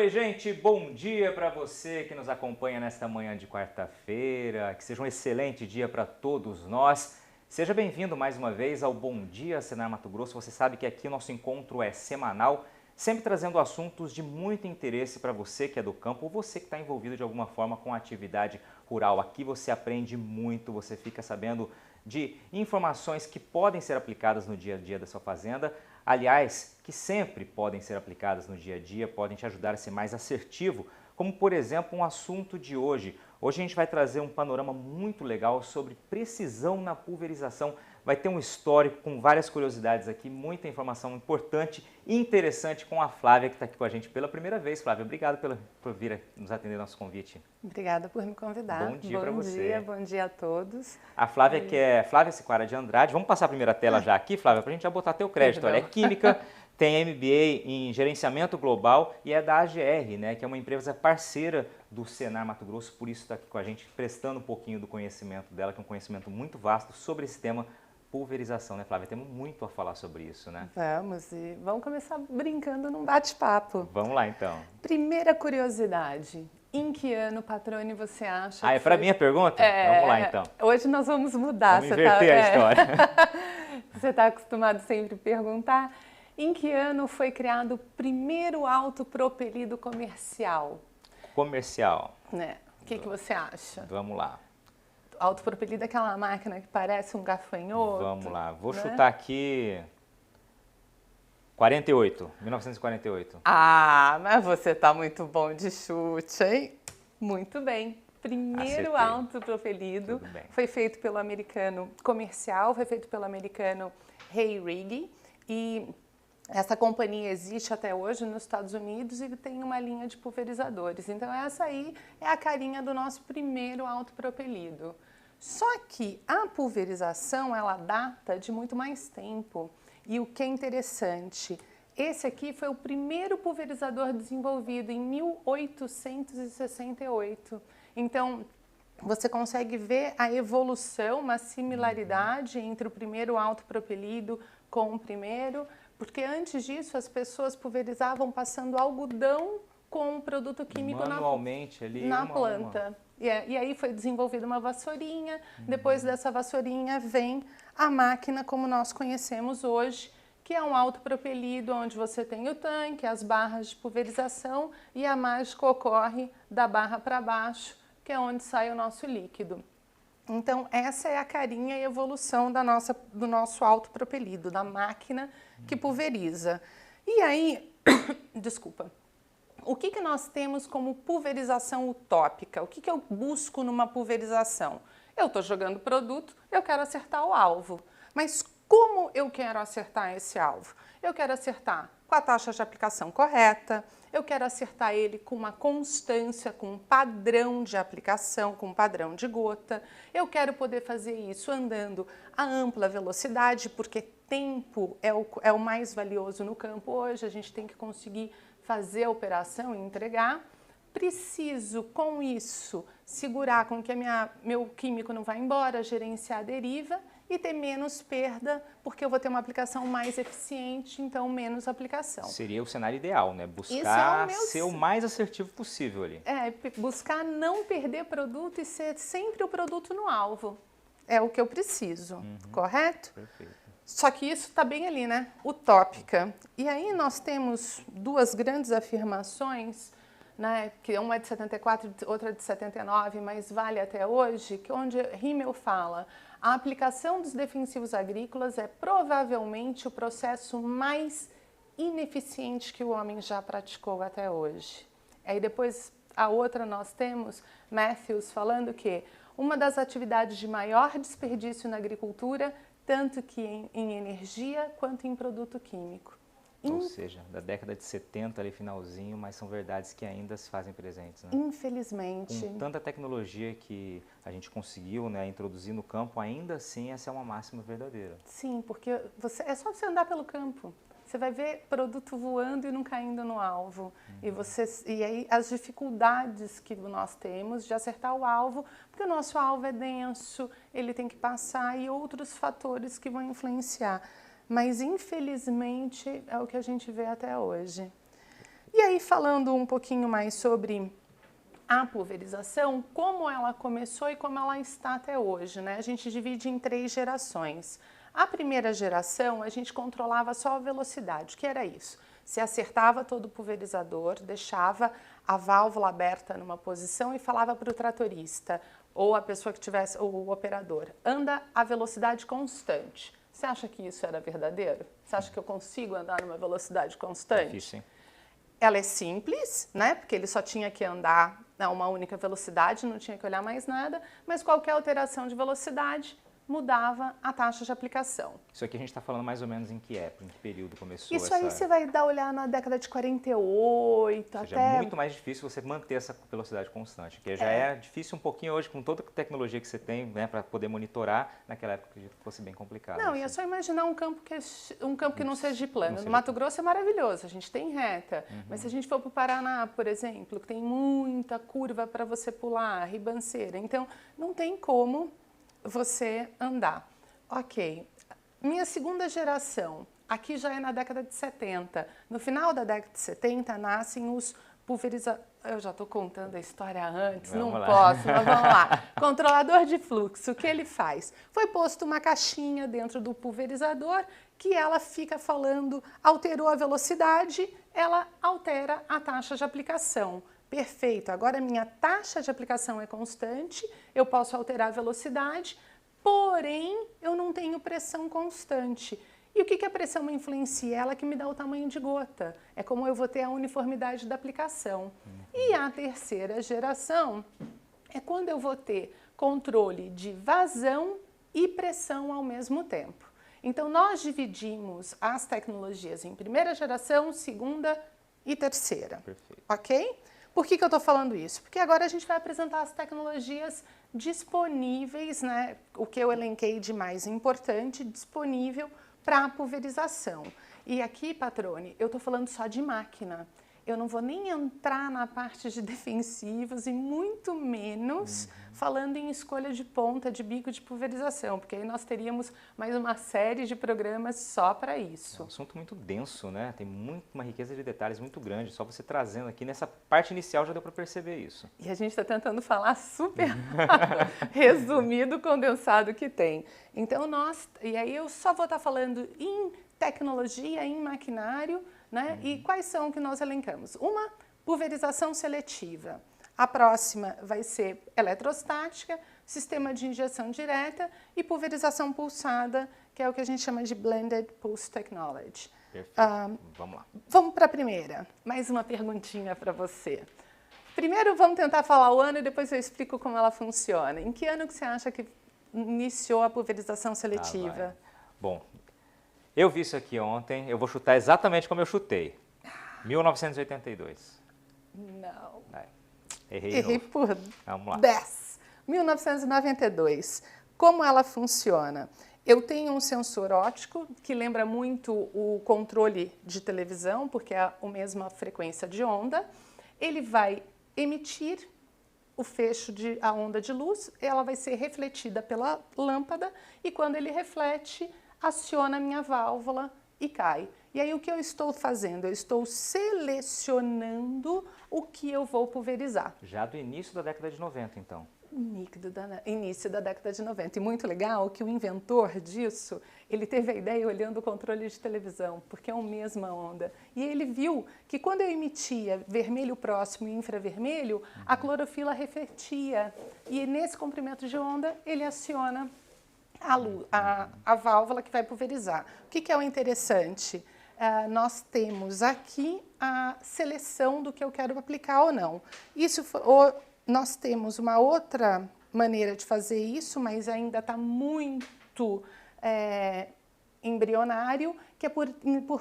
Oi, gente, bom dia para você que nos acompanha nesta manhã de quarta-feira. Que seja um excelente dia para todos nós. Seja bem-vindo mais uma vez ao Bom Dia Senar Mato Grosso. Você sabe que aqui o nosso encontro é semanal, sempre trazendo assuntos de muito interesse para você que é do campo ou você que está envolvido de alguma forma com a atividade rural. Aqui você aprende muito, você fica sabendo de informações que podem ser aplicadas no dia a dia da sua fazenda, aliás, que sempre podem ser aplicadas no dia a dia, podem te ajudar a ser mais assertivo, como por exemplo um assunto de hoje. Hoje a gente vai trazer um panorama muito legal sobre precisão na pulverização. Vai ter um histórico com várias curiosidades aqui, muita informação importante e interessante com a Flávia, que está aqui com a gente pela primeira vez. Flávia, obrigado por vir nos atender nosso convite. Obrigada por me convidar. Bom dia para você. Bom dia a todos. A Flávia, que é Flávia Siquara de Andrade. Vamos passar a primeira tela já aqui, Flávia, para a gente já botar teu crédito. Ela é química, tem MBA em gerenciamento global e é da AGR, né, que é uma empresa parceira do Senar Mato Grosso, por isso está aqui com a gente, prestando um pouquinho do conhecimento dela, que é um conhecimento muito vasto sobre esse tema pulverização, né, Flávia? Temos muito a falar sobre isso, né? Vamos começar brincando num bate-papo. Vamos lá, então. Primeira curiosidade. Em que ano, Patrone, você acha é para mim a pergunta? Vamos lá, então. Hoje nós vamos mudar. Vamos inverter a história. Você está acostumado sempre a perguntar. Em que ano foi criado o primeiro autopropelido comercial? Comercial. Né? O que você acha? Vamos lá. Autopropelido é aquela máquina que parece um gafanhoto. Vamos lá. Vou chutar aqui 1948. Ah, mas você tá muito bom de chute, hein? Muito bem. Primeiro Acertei. autopropelido foi feito pelo americano comercial, foi feito pelo americano Ray Rig, e essa companhia existe até hoje nos Estados Unidos e tem uma linha de pulverizadores. Então essa aí é a carinha do nosso primeiro autopropelido. Só que a pulverização, ela data de muito mais tempo. E o que é interessante, esse aqui foi o primeiro pulverizador desenvolvido em 1868. Então, você consegue ver a evolução, uma similaridade entre o primeiro autopropelido com o primeiro, porque antes disso as pessoas pulverizavam passando algodão com um produto químico manualmente ali, na planta. E aí foi desenvolvida uma vassourinha, depois dessa vassourinha vem a máquina como nós conhecemos hoje, que é um autopropelido onde você tem o tanque, as barras de pulverização e a mágica ocorre da barra para baixo, que é onde sai o nosso líquido. Então essa é a carinha e evolução do nosso autopropelido, da máquina que pulveriza. E aí, desculpa. O que nós temos como pulverização utópica? O que eu busco numa pulverização? Eu estou jogando produto, eu quero acertar o alvo. Mas como eu quero acertar esse alvo? Eu quero acertar com a taxa de aplicação correta, eu quero acertar ele com uma constância, com um padrão de aplicação, com um padrão de gota. Eu quero poder fazer isso andando a ampla velocidade, porque tempo é o mais valioso no campo hoje, a gente tem que conseguir fazer a operação e entregar. Preciso, com isso, segurar com que meu químico não vá embora, gerenciar a deriva e ter menos perda, porque eu vou ter uma aplicação mais eficiente, então menos aplicação. Seria o cenário ideal, né? Buscar ser o mais assertivo possível ali. Buscar não perder produto e ser sempre o produto no alvo. É o que eu preciso, correto? Perfeito. Só que isso está bem ali, né? Utópica. E aí nós temos duas grandes afirmações, né? Que uma é de 74 e outra de 79, mas vale até hoje, que onde Rimmel fala: a aplicação dos defensivos agrícolas é provavelmente o processo mais ineficiente que o homem já praticou até hoje. Aí depois a outra nós temos Matthews falando que uma das atividades de maior desperdício na agricultura, tanto que em energia quanto em produto químico. Ou seja, da década de 70 ali finalzinho, mas são verdades que ainda se fazem presentes, né? Infelizmente. Com tanta tecnologia que a gente conseguiu, né, introduzir no campo, ainda assim essa é uma máxima verdadeira. Sim, porque é só você andar pelo campo. Você vai ver produto voando e não caindo no alvo. E aí as dificuldades que nós temos de acertar o alvo, porque o nosso alvo é denso, ele tem que passar e outros fatores que vão influenciar. Mas infelizmente é o que a gente vê até hoje. E aí, falando um pouquinho mais sobre a pulverização, como ela começou e como ela está até hoje, né? A gente divide em 3 gerações. A primeira geração, a gente controlava só a velocidade. O que era isso? Se acertava todo o pulverizador, deixava a válvula aberta numa posição e falava para o tratorista, ou a pessoa que tivesse, ou o operador, anda a velocidade constante. Você acha que isso era verdadeiro? Você acha que eu consigo andar numa velocidade constante? Difícil, hein? Ela é simples, né? Porque ele só tinha que andar a uma única velocidade, não tinha que olhar mais nada, mas qualquer alteração de velocidade mudava a taxa de aplicação. Isso aqui a gente está falando mais ou menos em que época, em que período começou Isso essa... aí você vai dar olhar na década de 48, Ou seja, até... é muito mais difícil você manter essa velocidade constante, que já é difícil um pouquinho hoje com toda a tecnologia que você tem, né, para poder monitorar. Naquela época acredito que fosse bem complicado. Não, assim. e é só imaginar um campo que não seja de plano. seja No Mato Grosso é maravilhoso, a gente tem reta, mas se a gente for para o Paraná, por exemplo, que tem muita curva para você pular, ribanceira, então não tem como você andar. Ok, minha segunda geração, aqui já é na década de 70. No final da década de 70 nascem os pulverizadores. Eu já estou contando a história antes, Vamos não lá. posso, mas vamos lá. Controlador de fluxo, o que ele faz? Foi posto uma caixinha dentro do pulverizador que ela fica falando, alterou a velocidade, ela altera a taxa de aplicação. Perfeito, agora minha taxa de aplicação é constante, eu posso alterar a velocidade, porém eu não tenho pressão constante. E o que a pressão influencia? Ela que me dá o tamanho de gota. É como eu vou ter a uniformidade da aplicação. E a terceira geração é quando eu vou ter controle de vazão e pressão ao mesmo tempo. Então, nós dividimos as tecnologias em primeira geração, segunda e terceira. Perfeito. Ok? Por que eu estou falando isso? Porque agora a gente vai apresentar as tecnologias disponíveis, né? O que eu elenquei de mais importante, disponível para a pulverização. E aqui, Patrone, eu estou falando só de máquina. Eu não vou nem entrar na parte de defensivos e muito menos falando em escolha de ponta, de bico de pulverização, porque aí nós teríamos mais uma série de programas só para isso. É um assunto muito denso, né? Tem uma riqueza de detalhes muito grande. Só você trazendo aqui, nessa parte inicial já deu para perceber isso. E a gente está tentando falar super resumido, condensado que tem. Então, e aí eu só vou estar falando em tecnologia, em maquinário, né? E quais são que nós elencamos? Uma, pulverização seletiva. A próxima vai ser eletrostática, sistema de injeção direta e pulverização pulsada, que é o que a gente chama de Blended Pulse Technology. Perfeito. Vamos lá. Vamos para a primeira. Mais uma perguntinha para você. Primeiro vamos tentar falar o ano e depois eu explico como ela funciona. Em que ano que você acha que iniciou a pulverização seletiva? Bom, eu vi isso aqui ontem, eu vou chutar exatamente como eu chutei. 1982. Não. Errei de Errei novo. por Vamos lá. 10. 1992. Como ela funciona? Eu tenho um sensor óptico que lembra muito o controle de televisão, porque é a mesma frequência de onda. Ele vai emitir o fecho a onda de luz, ela vai ser refletida pela lâmpada e quando ele reflete, aciona a minha válvula e cai. E aí o que eu estou fazendo? Eu estou selecionando o que eu vou pulverizar. Já do início da década de 90, então. Início da década de 90. E muito legal que o inventor disso, ele teve a ideia olhando o controle de televisão, porque é a mesma onda. E ele viu que quando eu emitia vermelho próximo e infravermelho, a clorofila refletia. E nesse comprimento de onda, ele aciona a válvula que vai pulverizar. O que é o interessante? Nós temos aqui a seleção do que eu quero aplicar ou não. Nós temos uma outra maneira de fazer isso, mas ainda está muito embrionário, que é por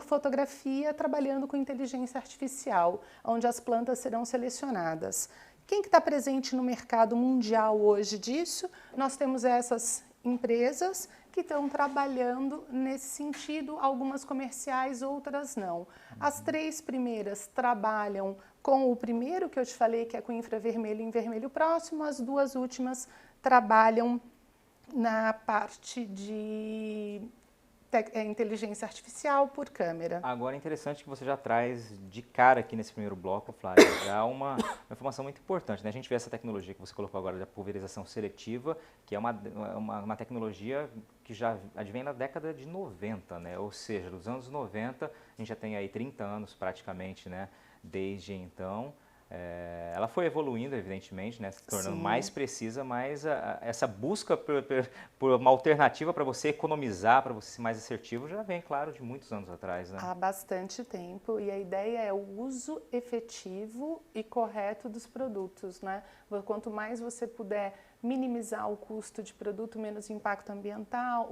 fotografia, trabalhando com inteligência artificial, onde as plantas serão selecionadas. Quem que está presente no mercado mundial hoje disso? Nós temos essas empresas que estão trabalhando nesse sentido, algumas comerciais, outras não. As 3 primeiras trabalham com o primeiro que eu te falei, que é com infravermelho e em vermelho próximo, as 2 últimas trabalham na parte de inteligência artificial por câmera. Agora é interessante que você já traz de cara aqui nesse primeiro bloco, Flávia, já uma informação muito importante, né? A gente vê essa tecnologia que você colocou agora da pulverização seletiva, que é uma tecnologia que já advém na década de 90, né? Ou seja, nos anos 90, a gente já tem aí 30 anos praticamente, né? Desde então. Ela foi evoluindo, evidentemente, né, se tornando mais precisa, mas essa busca por uma alternativa para você economizar, para você ser mais assertivo, já vem, claro, de muitos anos atrás. Né? Há bastante tempo, e a ideia é o uso efetivo e correto dos produtos. Né? Quanto mais você puder minimizar o custo de produto, menos impacto ambiental,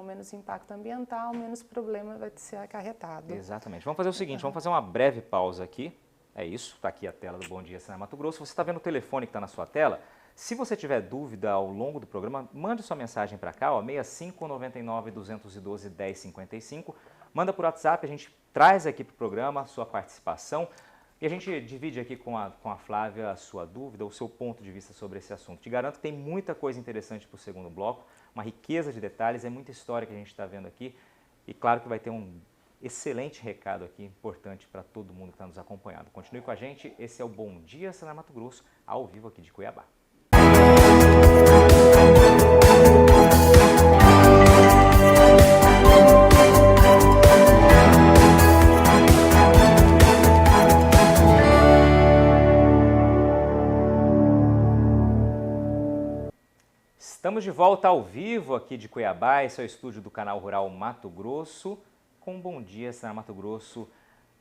menos impacto ambiental, menos problema vai ser acarretado. Exatamente. Vamos fazer o seguinte, vamos fazer uma breve pausa aqui. É isso, está aqui a tela do Bom Dia Senar Mato Grosso. Você está vendo o telefone que está na sua tela? Se você tiver dúvida ao longo do programa, mande sua mensagem para cá, ó, 65 99 212 1055. Manda por WhatsApp, a gente traz aqui para o programa a sua participação e a gente divide aqui com a Flávia a sua dúvida, o seu ponto de vista sobre esse assunto. Te garanto que tem muita coisa interessante para o segundo bloco, uma riqueza de detalhes, é muita história que a gente está vendo aqui e claro que vai ter um excelente recado aqui, importante para todo mundo que está nos acompanhando. Continue com a gente, esse é o Bom Dia Senar Mato Grosso, ao vivo aqui de Cuiabá. Estamos de volta ao vivo aqui de Cuiabá, esse é o estúdio do canal Rural Mato Grosso, com um Bom Dia Senar Mato Grosso,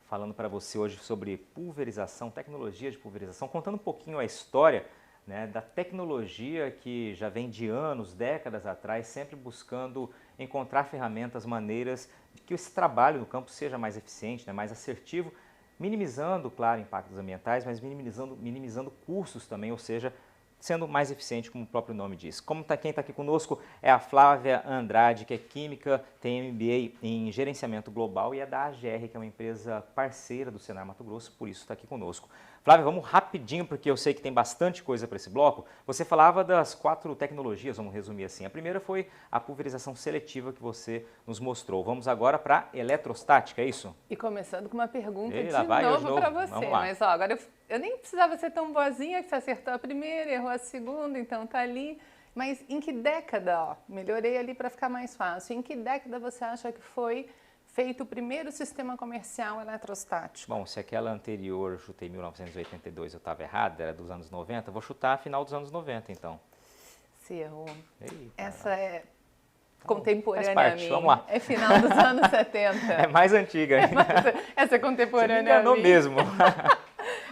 falando para você hoje sobre pulverização, tecnologia de pulverização, contando um pouquinho a história, né, da tecnologia que já vem de anos, décadas atrás, sempre buscando encontrar ferramentas, maneiras de que esse trabalho no campo seja mais eficiente, né, mais assertivo, minimizando, claro, impactos ambientais, mas minimizando custos também, ou seja, sendo mais eficiente, como o próprio nome diz. Quem está aqui conosco é a Flávia Andrade, que é química, tem MBA em gerenciamento global e é da AGR, que é uma empresa parceira do Senar Mato Grosso, por isso está aqui conosco. Flávia, vamos rapidinho, porque eu sei que tem bastante coisa para esse bloco. Você falava das 4 tecnologias, vamos resumir assim. A primeira foi a pulverização seletiva que você nos mostrou. Vamos agora para a eletrostática, é isso? E começando com uma pergunta de novo novo para você. Mas ó, agora eu nem precisava ser tão boazinha que você acertou a primeira, errou a segunda, então tá ali. Mas em que década, ó, melhorei ali para ficar mais fácil, em que década você acha que foi feito o primeiro sistema comercial eletrostático? Bom, se aquela anterior eu chutei 1982, eu estava errado, era dos anos 90, vou chutar final dos anos 90, então. Você errou. Eita. Essa é contemporânea faz parte, a mim. vamos lá. É final dos anos 70. É mais antiga ainda. Essa é contemporânea Você me enganou a mim. mesmo.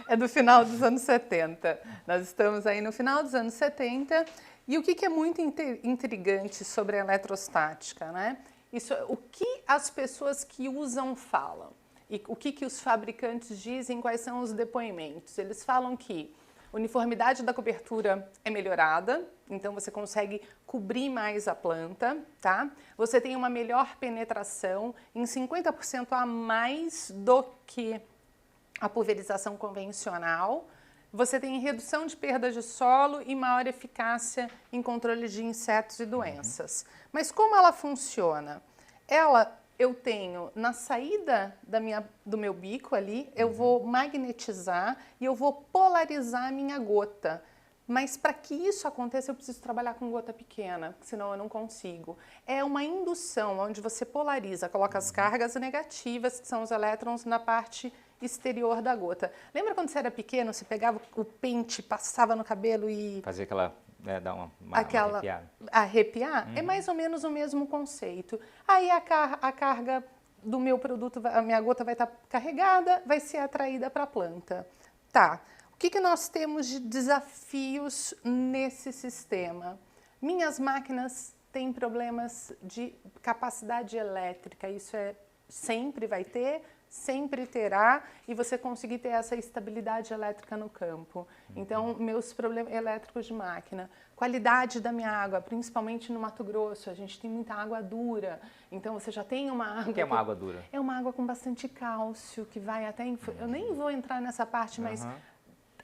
É do final dos anos 70. Nós estamos aí no final dos anos 70. E o que é muito intrigante sobre a eletrostática, né? Isso, o que as pessoas que usam falam e o que os fabricantes dizem, quais são os depoimentos. Eles falam que a uniformidade da cobertura é melhorada, então você consegue cobrir mais a planta, tá? Você tem uma melhor penetração em 50% a mais do que a pulverização convencional. Você tem redução de perda de solo e maior eficácia em controle de insetos e doenças. Mas como ela funciona? Eu tenho na saída do meu bico ali, eu vou magnetizar e eu vou polarizar a minha gota. Mas para que isso aconteça, eu preciso trabalhar com gota pequena, senão eu não consigo. É uma indução onde você polariza, coloca as cargas negativas, que são os elétrons, na parte exterior da gota. Lembra quando você era pequeno, você pegava o pente, passava no cabelo e... Fazia aquela... dar uma arrepiada. Arrepiar? É mais ou menos o mesmo conceito. Aí a carga do meu produto, a minha gota vai estar carregada, vai ser atraída para a planta. Tá. O que nós temos de desafios nesse sistema? Minhas máquinas têm problemas de capacidade elétrica. Isso sempre vai ter, sempre terá, e você conseguir ter essa estabilidade elétrica no campo. Então, meus problemas elétricos de máquina, qualidade da minha água, principalmente no Mato Grosso, a gente tem muita água dura, então você já tem uma água... O que é uma água dura? É uma água com bastante cálcio, que vai até... Eu nem vou entrar nessa parte, mas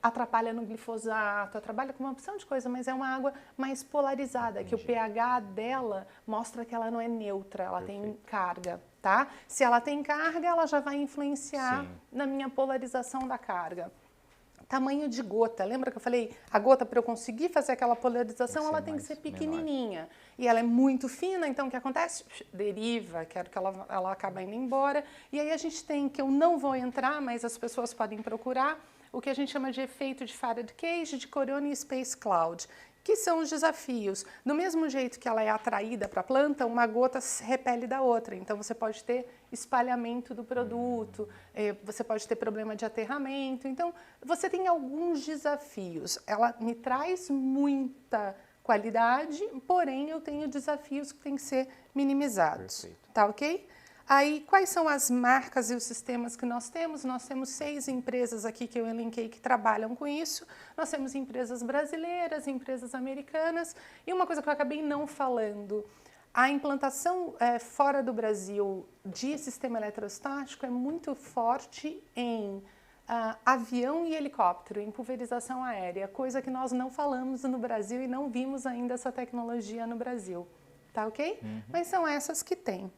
atrapalha no glifosato, atrapalha com uma opção de coisa, mas é uma água mais polarizada, que o pH dela mostra que ela não é neutra, ela tem carga, tá? Se ela tem carga, ela já vai influenciar na minha polarização da carga. Tamanho de gota, lembra que eu falei, a gota para eu conseguir fazer aquela polarização, ela tem que ser pequenininha. Menor. E ela é muito fina, então o que acontece? Deriva, quero que ela acabe indo embora. E aí a gente tem, que eu não vou entrar, mas as pessoas podem procurar, o que a gente chama de efeito de Faraday Cage, de Corona e Space Cloud, que são os desafios. Do mesmo jeito que ela é atraída para a planta, uma gota repele da outra. Então, você pode ter espalhamento do produto, você pode ter problema de aterramento. Então, você tem alguns desafios. Ela me traz muita qualidade, porém, eu tenho desafios que têm que ser minimizados. Perfeito. Tá ok? Aí, quais são as marcas e os sistemas que nós temos? Nós temos 6 empresas aqui que eu elenquei que trabalham com isso. Nós temos empresas brasileiras, empresas americanas. E uma coisa que eu acabei não falando, a implantação fora do Brasil de sistema eletrostático é muito forte em avião e helicóptero, em pulverização aérea, coisa que nós não falamos no Brasil e não vimos ainda essa tecnologia no Brasil. Tá ok? Mas são essas que tem.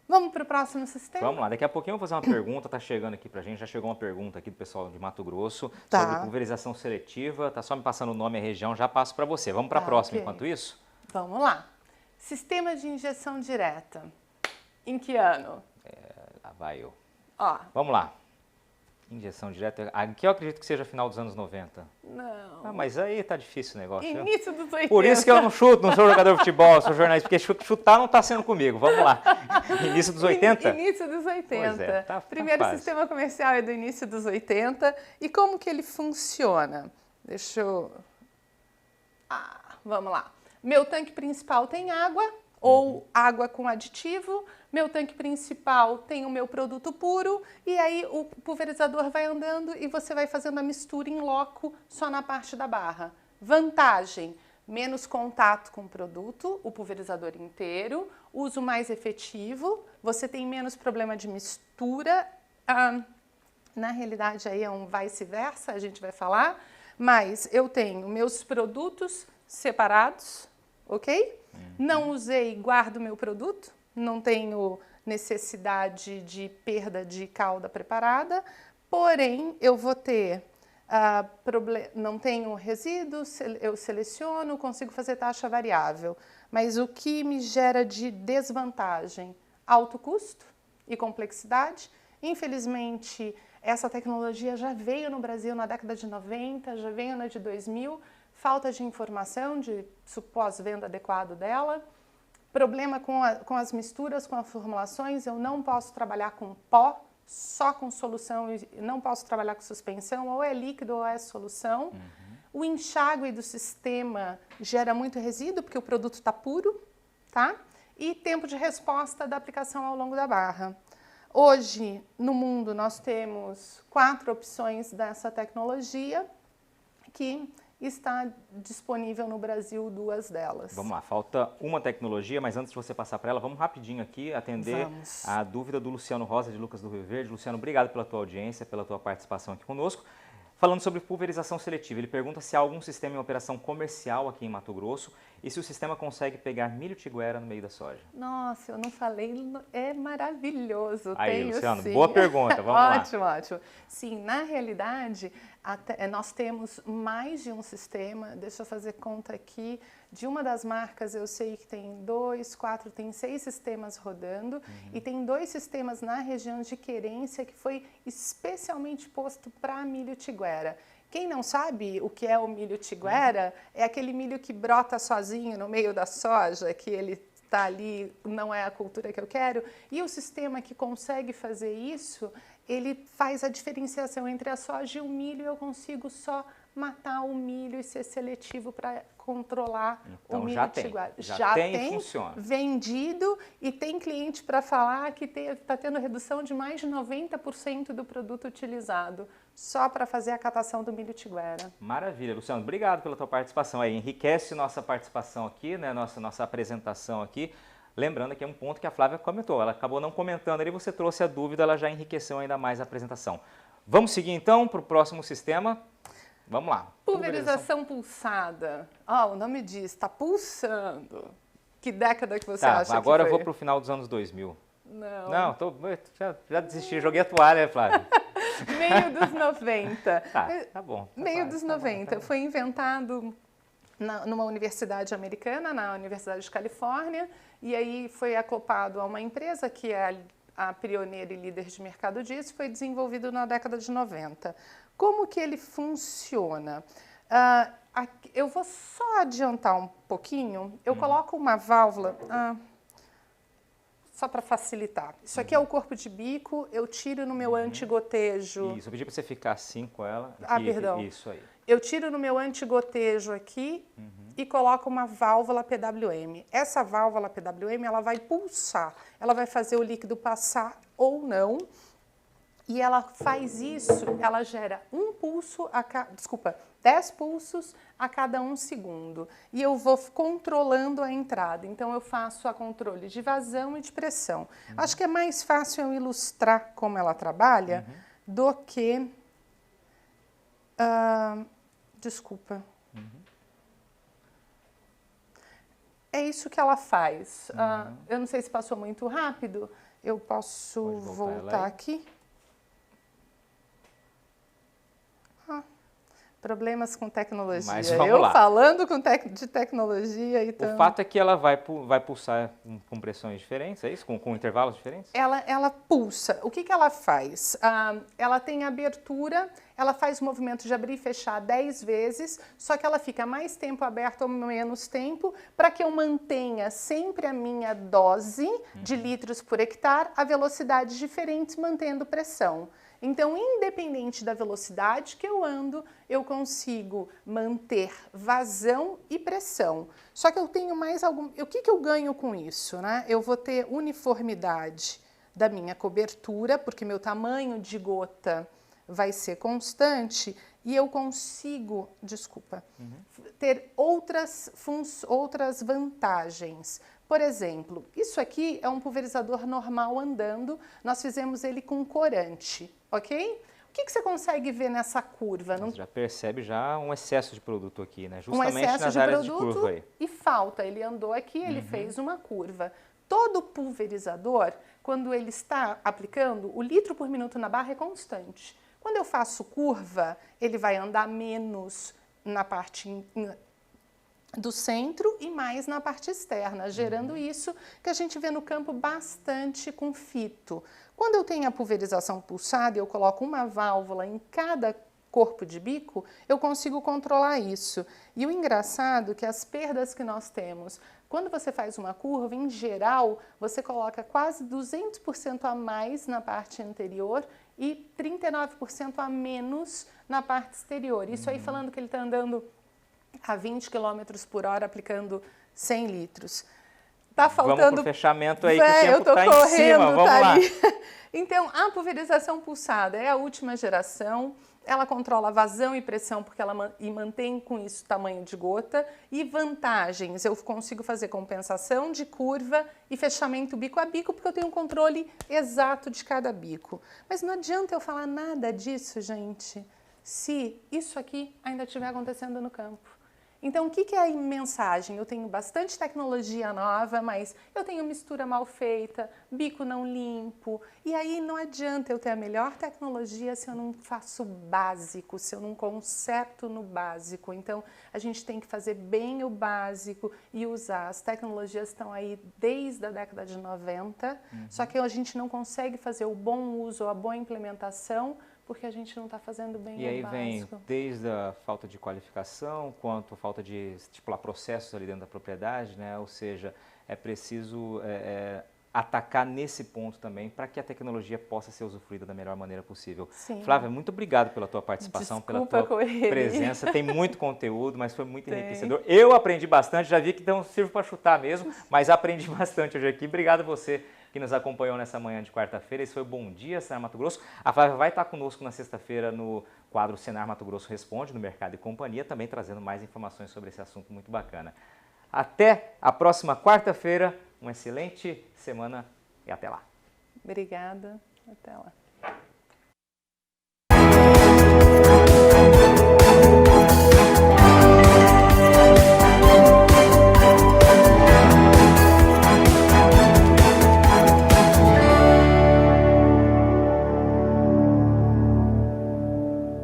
Vamos para o próximo sistema? Vamos lá, daqui a pouquinho eu vou fazer uma pergunta, está chegando aqui para a gente, já chegou uma pergunta aqui do pessoal de Mato Grosso, sobre pulverização seletiva, está só me passando o nome e a região, já passo para você. Vamos para a próxima enquanto isso? Vamos lá. Sistema de injeção direta, em que ano? Lá vai eu. Ó. Vamos lá. Injeção direta, aqui eu acredito que seja final dos anos 90. Não. Mas aí tá difícil o negócio. Início dos 80. Por isso que eu não chuto, não sou jogador de futebol, sou jornalista, porque chutar não tá sendo comigo. Vamos lá. Início dos 80? Início dos 80. Pois é, tá Primeiro sistema comercial é do início dos 80. E como que ele funciona? Deixa eu... vamos lá. Meu tanque principal tem água ou água com aditivo. Meu tanque principal tem o meu produto puro e aí o pulverizador vai andando e você vai fazendo a mistura em loco só na parte da barra. Vantagem, menos contato com o produto, o pulverizador inteiro, uso mais efetivo, você tem menos problema de mistura. Na realidade aí é um vice-versa, a gente vai falar, mas eu tenho meus produtos separados, ok? Não usei, guardo meu produto. Não tenho necessidade de perda de calda preparada, porém eu vou ter, não tenho resíduos, eu seleciono, consigo fazer taxa variável. Mas o que me gera de desvantagem? Alto custo e complexidade. Infelizmente, essa tecnologia já veio no Brasil na década de 90, já veio na de 2000, falta de informação, de pós-venda adequado dela. Problema com as misturas, com as formulações, eu não posso trabalhar com pó, só com solução, não posso trabalhar com suspensão, ou é líquido ou é solução. O enxágue do sistema gera muito resíduo, porque o produto está puro, tá? E tempo de resposta da aplicação ao longo da barra. Hoje, no mundo, nós temos 4 opções dessa tecnologia que está disponível no Brasil 2 delas. Vamos lá, falta uma tecnologia, mas antes de você passar para ela, vamos rapidinho aqui atender a dúvida do Luciano Rosa, de Lucas do Rio Verde. Luciano, obrigado pela tua audiência, pela tua participação aqui conosco. Falando sobre pulverização seletiva, ele pergunta se há algum sistema em operação comercial aqui em Mato Grosso e se o sistema consegue pegar milho tiguera no meio da soja. Nossa, eu não falei, é maravilhoso. Aí, tenho, Luciano, sim. Boa pergunta, vamos lá. Ótimo. Sim, na realidade, nós temos mais de um sistema, deixa eu fazer conta aqui, de uma das marcas eu sei que tem 2, 4, tem 6 sistemas rodando e tem 2 sistemas na região de querência que foi especialmente posto para milho tiguera. Quem não sabe o que é o milho tiguera, é aquele milho que brota sozinho no meio da soja, que ele está ali, não é a cultura que eu quero. E o sistema que consegue fazer isso, ele faz a diferenciação entre a soja e o milho. Eu consigo só matar o milho e ser seletivo para controlar o milho tiguera. Já tem e funciona. Vendido e tem cliente para falar que está tendo redução de mais de 90% do produto utilizado só para fazer a catação do milho tiguera. Maravilha, Luciano. Obrigado pela tua participação aí. Enriquece nossa participação aqui, né? Nossa apresentação aqui. Lembrando que é um ponto que a Flávia comentou. Ela acabou não comentando ali, você trouxe a dúvida, ela já enriqueceu ainda mais a apresentação. Vamos seguir então para o próximo sistema? Vamos lá. Pulverização pulsada. O nome diz, está pulsando. Que década que você acha agora que eu foi? vou para o final dos anos 2000. Não. Já desisti, joguei a toalha, Flávia. Meio dos 90. Tá bom. Meio dos 90. Foi inventado numa universidade americana, na Universidade de Califórnia, e aí foi acoplado a uma empresa que é a pioneira e líder de mercado disso, foi desenvolvido na década de 90. Como que ele funciona? Eu vou só adiantar um pouquinho. Eu coloco uma válvula, só para facilitar. Isso aqui é o corpo de bico, eu tiro no meu antigotejo. Isso, eu pedi para você ficar assim com ela. Perdão. Isso aí. Eu tiro no meu antigotejo aqui e coloco uma válvula PWM. Essa válvula PWM, ela vai pulsar, ela vai fazer o líquido passar ou não. E ela faz isso, ela gera 10 pulsos a cada 1 segundo. E eu vou controlando a entrada. Então, eu faço a controle de vazão e de pressão. Acho que é mais fácil eu ilustrar como ela trabalha do que... É isso que ela faz. Eu não sei se passou muito rápido. Eu posso voltar aqui. Problemas com tecnologia. Mas vamos lá. Falando de tecnologia. Então... O fato é que ela vai pulsar com pressões diferentes, é isso? Com intervalos diferentes? Ela pulsa. O que ela faz? Ela tem abertura, ela faz o movimento de abrir e fechar 10 vezes, só que ela fica mais tempo aberta ou menos tempo, para que eu mantenha sempre a minha dose de litros por hectare a velocidades diferentes, mantendo pressão. Então, independente da velocidade que eu ando, eu consigo manter vazão e pressão. Só que eu tenho mais algum... O que eu ganho com isso, né? Eu vou ter uniformidade da minha cobertura, porque meu tamanho de gota vai ser constante, e eu consigo, ter outras vantagens. Por exemplo, isso aqui é um pulverizador normal andando, nós fizemos ele com corante, ok? O que você consegue ver nessa curva? Você já percebe já um excesso de produto aqui, né? Justamente nas áreas de curva aí. E falta, ele andou aqui, ele fez uma curva. Todo pulverizador, quando ele está aplicando, o litro por minuto na barra é constante. Quando eu faço curva, ele vai andar menos na parte do centro e mais na parte externa, gerando isso que a gente vê no campo bastante com fito. Quando eu tenho a pulverização pulsada e eu coloco uma válvula em cada corpo de bico, eu consigo controlar isso. E o engraçado é que as perdas que nós temos, quando você faz uma curva, em geral, você coloca quase 200% a mais na parte anterior e 39% a menos na parte exterior. Isso aí falando que ele está andando a 20 km por hora, aplicando 100 litros. Tá faltando... Vamos pro fechamento aí, que o tempo tá correndo, em cima, vamos lá. Ali. Então, a pulverização pulsada é a última geração, ela controla vazão e pressão, porque ela mantém com isso o tamanho de gota, e vantagens, eu consigo fazer compensação de curva e fechamento bico a bico, porque eu tenho um controle exato de cada bico. Mas não adianta eu falar nada disso, gente, se isso aqui ainda estiver acontecendo no campo. Então, o que é a mensagem? Eu tenho bastante tecnologia nova, mas eu tenho mistura mal feita, bico não limpo, e aí não adianta eu ter a melhor tecnologia se eu não faço o básico, se eu não conserto no básico. Então, a gente tem que fazer bem o básico e usar. As tecnologias estão aí desde a década de 90, só que a gente não consegue fazer o bom uso, a boa implementação, porque a gente não está fazendo bem o básico. E aí vem desde a falta de qualificação, quanto a falta de estipular processos ali dentro da propriedade, né? Ou seja, é preciso atacar nesse ponto também para que a tecnologia possa ser usufruída da melhor maneira possível. Sim. Flávia, muito obrigado pela tua participação, pela tua presença. Tem muito conteúdo, mas foi muito enriquecedor. Eu aprendi bastante, já vi que não sirvo para chutar mesmo, mas aprendi bastante hoje aqui. Obrigado a você que nos acompanhou nessa manhã de quarta-feira. Esse foi o Bom Dia Senar Mato Grosso. A Flávia vai estar conosco na sexta-feira no quadro Senar Mato Grosso Responde, no Mercado e Companhia, também trazendo mais informações sobre esse assunto muito bacana. Até a próxima quarta-feira, uma excelente semana e até lá. Obrigada, até lá.